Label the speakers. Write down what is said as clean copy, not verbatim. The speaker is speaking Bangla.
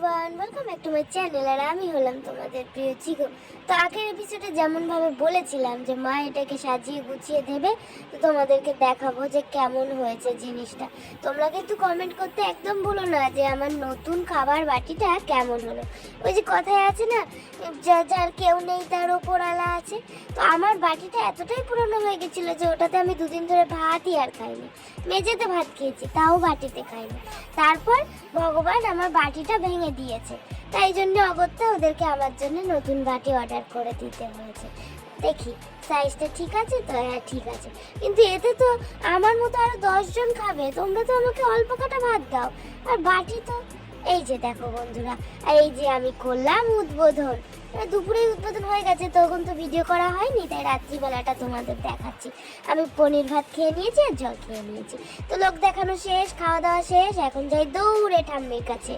Speaker 1: Everyone, welcome back to my channel. আর আমি হলাম তোমাদের প্রিয় চিকু। তো আগের এপিসোডে যেমনভাবে বলেছিলাম যে মা এটাকে সাজিয়ে গুছিয়ে দেবে, তো তোমাদেরকে দেখাবো যে কেমন হয়েছে জিনিসটা। তোমরা কিন্তু কমেন্ট করতে একদম ভুলো না যে আমার নতুন খাবার বাটিটা কেমন হলো। ওই যে কথায় আছে না, যার কেউ নেই তার ওপর আলা আছে। তো আমার বাটিটা এতটাই পুরনো হয়ে গেছিলো যে ওটাতে আমি দুদিন ধরে ভাতই আর খাইনি। মেঝেতে ভাত খেয়েছি, তাও বাটিতে খাইনি। তারপর ভগবান আমার বাটিটা ভেঙে দিয়েছে, তাই জন্য অগত্যা ওদেরকে আমার জন্য নতুন বাটি অর্ডার করে দিতে হয়েছে। দেখি সাইজটা ঠিক আছে তো? হ্যাঁ ঠিক আছে, কিন্তু এতে তো আমার মতো আরো 10 জন খাবে। তোমরা তো আমাকে অল্প কটা ভাত দাও, আর বাটি তো এই যে দেখো বন্ধুরা। আর এই যে আমি করলাম উদ্বোধন, দুপুরে উদ্বোধন হয়ে গেছে, তখন তো ভিডিও করা হয়নি, তাই রাত্রিবেলাটা তোমাদের দেখাচ্ছি। আমি পনির ভাত খেয়ে নিয়েছি আর জল খেয়ে নিয়েছি। তো লোক দেখানো শেষ, খাওয়া দাওয়া শেষ, এখন যাই দৌড়ে ঠাম্মির কাছে।